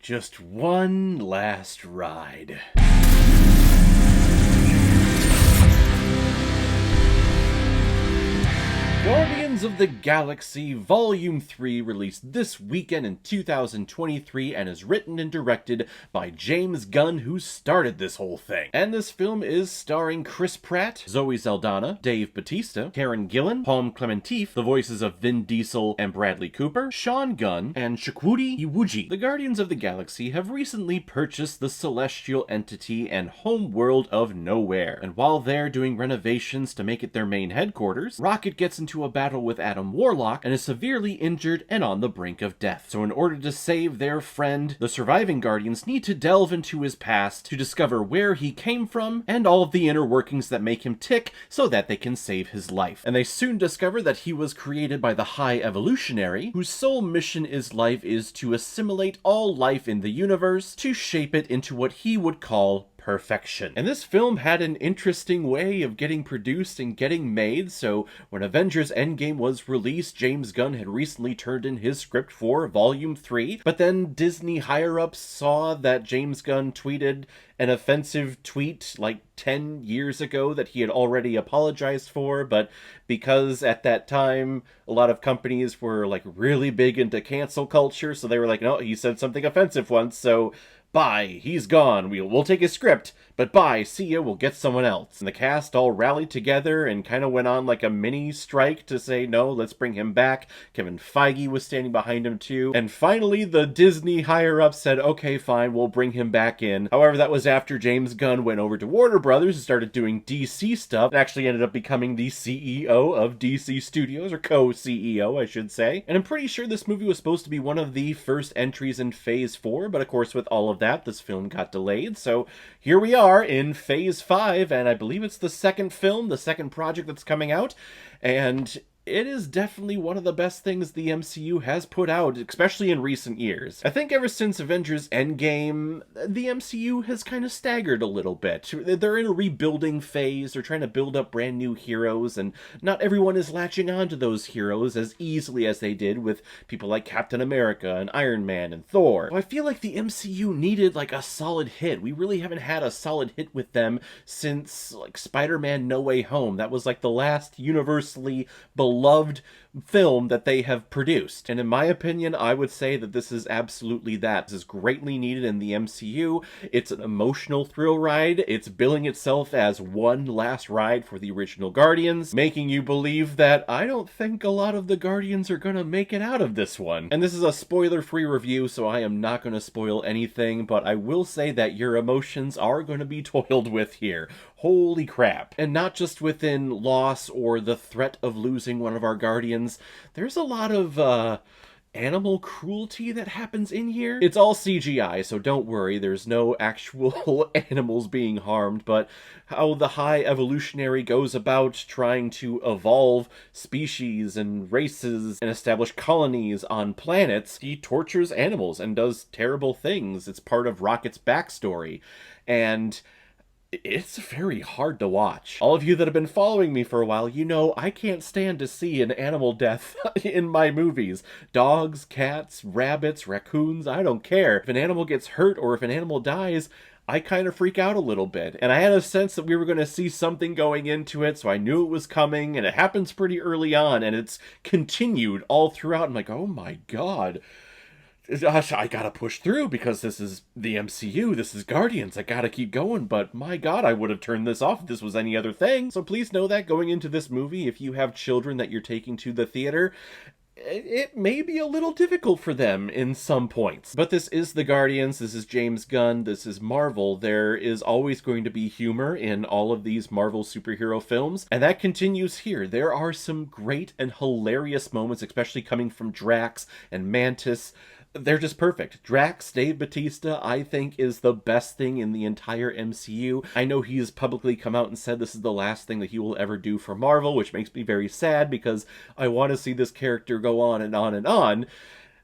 Just one last ride. Guardians of the Galaxy Volume 3 released this weekend in 2023 and is written and directed by James Gunn, who started this whole thing. And this film is starring Chris Pratt, Zoe Saldana, Dave Bautista, Karen Gillan, Palm Clementif, the voices of Vin Diesel and Bradley Cooper, Sean Gunn, and Chukwudi Iwuji. The Guardians of the Galaxy have recently purchased the celestial entity and home world of Nowhere. And while they're doing renovations to make it their main headquarters, Rocket gets into a battle with Adam Warlock and is severely injured and on the brink of death. So in order to save their friend, the surviving Guardians need to delve into his past to discover where he came from and all of the inner workings that make him tick so that they can save his life. And they soon discover that he was created by the High Evolutionary, whose sole mission in life is to assimilate all life in the universe to shape it into what he would call perfection. And this film had an interesting way of getting produced and getting made. So when Avengers Endgame was released, James Gunn had recently turned in his script for Volume 3, but then Disney higher-ups saw that James Gunn tweeted an offensive tweet like 10 years ago that he had already apologized for, but because at that time a lot of companies were like really big into cancel culture, so they were like, no, he said something offensive once, so bye, he's gone, we'll take his script, but bye, see ya, we'll get someone else. And the cast all rallied together and kind of went on like a mini strike to say, no, let's bring him back. Kevin Feige was standing behind him too. And finally, the Disney higher-ups said, okay, fine, we'll bring him back in. However, that was after James Gunn went over to Warner Brothers and started doing DC stuff, and actually ended up becoming the CEO of DC Studios, or co-CEO, I should say. And I'm pretty sure this movie was supposed to be one of the first entries in Phase 4, but of course with all of that, this film got delayed, so here we are in Phase 5, and I believe it's the second film, the second project that's coming out, and it is definitely one of the best things the MCU has put out, especially in recent years. I think ever since Avengers Endgame, the MCU has kind of staggered a little bit. They're in a rebuilding phase, they're trying to build up brand new heroes, and not everyone is latching on to those heroes as easily as they did with people like Captain America and Iron Man and Thor. So I feel like the MCU needed like a solid hit. We really haven't had a solid hit with them since like Spider-Man No Way Home. That was like the last universally beloved film that they have produced. And in my opinion, I would say that this is absolutely that. This is greatly needed in the MCU. It's an emotional thrill ride. It's billing itself as one last ride for the original Guardians, making you believe that I don't think a lot of the Guardians are gonna make it out of this one. And this is a spoiler-free review, so I am not gonna spoil anything, but I will say that your emotions are gonna be toiled with here. Holy crap. And not just within loss or the threat of losing one of our Guardians, there's a lot of, animal cruelty that happens in here. It's all CGI, so don't worry, there's no actual animals being harmed, but how the High Evolutionary goes about trying to evolve species and races and establish colonies on planets, he tortures animals and does terrible things. It's part of Rocket's backstory, and it's very hard to watch. All of you that have been following me for a while, you know I can't stand to see an animal death in my movies. Dogs, cats, rabbits, raccoons, I don't care. If an animal gets hurt or if an animal dies, I kind of freak out a little bit. And I had a sense that we were going to see something going into it, so I knew it was coming, and it happens pretty early on, and it's continued all throughout. I'm like, oh my god. Gosh, I gotta push through because this is the MCU, this is Guardians, I gotta keep going, but my god, I would have turned this off if this was any other thing. So please know that going into this movie, if you have children that you're taking to the theater, it may be a little difficult for them in some points. But this is the Guardians, this is James Gunn, this is Marvel. There is always going to be humor in all of these Marvel superhero films, and that continues here. There are some great and hilarious moments, especially coming from Drax and Mantis. They're just perfect. Drax, Dave Bautista, I think is the best thing in the entire MCU. I know he's publicly come out and said this is the last thing that he will ever do for Marvel, which makes me very sad because I want to see this character go on and on and on.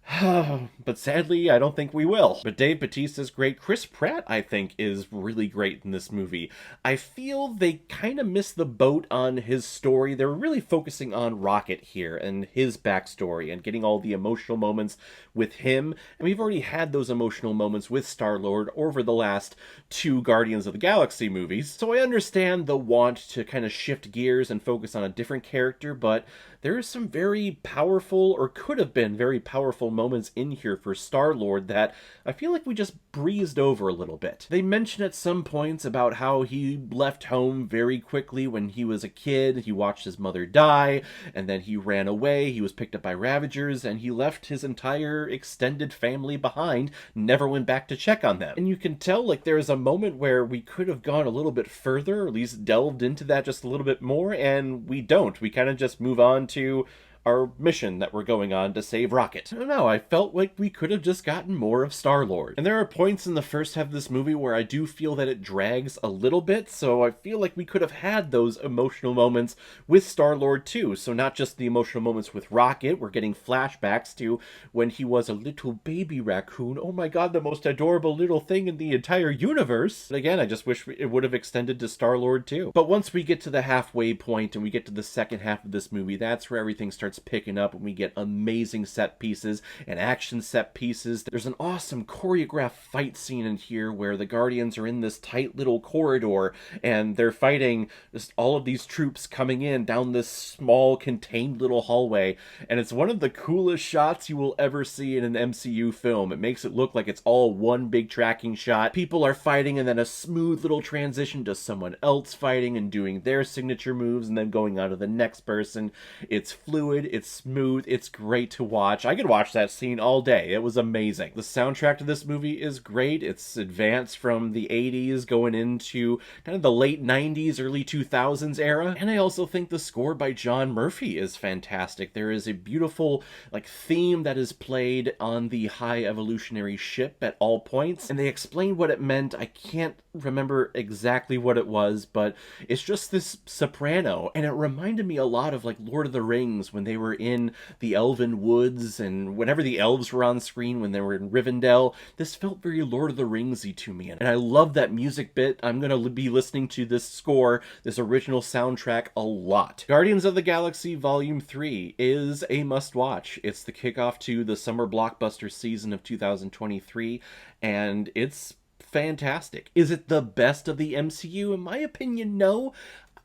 But sadly, I don't think we will. But Dave Bautista's great. Chris Pratt, I think, is really great in this movie. I feel they kind of missed the boat on his story. They're really focusing on Rocket here and his backstory and getting all the emotional moments with him. And we've already had those emotional moments with Star-Lord over the last two Guardians of the Galaxy movies. So I understand the want to kind of shift gears and focus on a different character, but there are some very powerful, or could have been very powerful moments in here for Star-Lord that I feel like we just breezed over a little bit. They mention at some points about how he left home very quickly when he was a kid. He watched his mother die, and then he ran away. He was picked up by Ravagers, and he left his entire extended family behind, never went back to check on them. And you can tell, like, there is a moment where we could have gone a little bit further, or at least delved into that just a little bit more, and we don't. We kind of just move on to our mission that we're going on to save Rocket. I don't know, I felt like we could have just gotten more of Star-Lord. And there are points in the first half of this movie where I do feel that it drags a little bit, so I feel like we could have had those emotional moments with Star-Lord too. So not just the emotional moments with Rocket, we're getting flashbacks to when he was a little baby raccoon. Oh my god, the most adorable little thing in the entire universe. But again, I just wish it would have extended to Star-Lord too. But once we get to the halfway point and we get to the second half of this movie, that's where everything starts picking up and we get amazing set pieces and action set pieces. There's an awesome choreographed fight scene in here where the Guardians are in this tight little corridor and they're fighting just all of these troops coming in down this small contained little hallway, and it's one of the coolest shots you will ever see in an MCU film. It makes it look like it's all one big tracking shot. People are fighting and then a smooth little transition to someone else fighting and doing their signature moves and then going on to the next person. It's fluid, it's smooth, it's great to watch. I could watch that scene all day. It was amazing. The soundtrack to this movie is great. It's advanced from the 80s going into kind of the late 90s, early 2000s era. And I also think the score by John Murphy is fantastic. There is a beautiful theme that is played on the High Evolutionary ship at all points, and they explain what it meant. I can't remember exactly what it was, but it's just this soprano, and it reminded me a lot of Lord of the Rings when they were in the Elven Woods, and whenever the elves were on screen when they were in Rivendell. This felt very Lord of the Ringsy to me, and I love that music bit. I'm gonna be listening to this score, this original soundtrack, a lot. Guardians of the Galaxy Volume 3 is a must-watch. It's the kickoff to the summer blockbuster season of 2023, and it's fantastic. Is it the best of the MCU? In my opinion, no.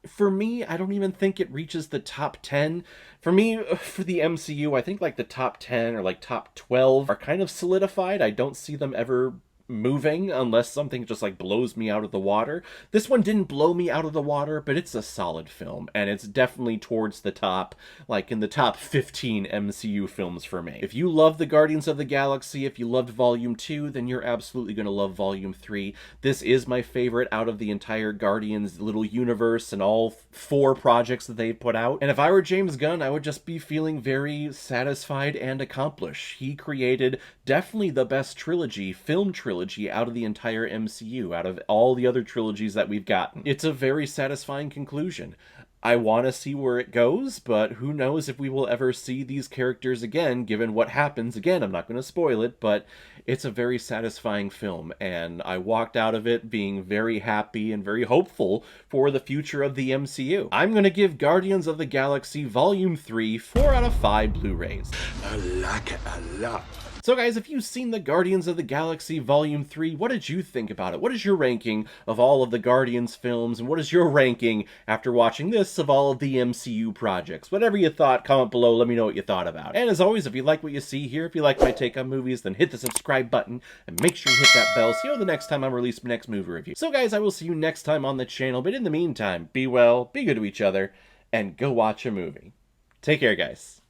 For me, I don't even think it reaches the top 10. For me, for the MCU, I think the top 10 or top 12 are kind of solidified. I don't see them ever moving unless something just blows me out of the water. This one didn't blow me out of the water, but it's a solid film, and it's definitely towards the top, in the top 15 MCU films for me. If you love the Guardians of the Galaxy, if you loved Volume 2, then you're absolutely going to love Volume 3. This is my favorite out of the entire Guardians little universe and all 4 projects that they've put out. And if I were James Gunn, I would just be feeling very satisfied and accomplished. He created definitely the best film trilogy out of the entire MCU, out of all the other trilogies that we've gotten. It's a very satisfying conclusion. I want to see where it goes, but who knows if we will ever see these characters again, given what happens. Again, I'm not going to spoil it, but it's a very satisfying film, and I walked out of it being very happy and very hopeful for the future of the MCU. I'm going to give Guardians of the Galaxy Volume 3 4 out of 5 Blu-rays. I like it a lot. So guys, if you've seen the Guardians of the Galaxy Volume 3, what did you think about it? What is your ranking of all of the Guardians films, and what is your ranking after watching this of all of the MCU projects? Whatever you thought, comment below, let me know what you thought about it. And as always, if you like what you see here, if you like my take on movies, then hit the subscribe button, and make sure you hit that bell so you know the next time I release my next movie review. So guys, I will see you next time on the channel, but in the meantime, be well, be good to each other, and go watch a movie. Take care, guys.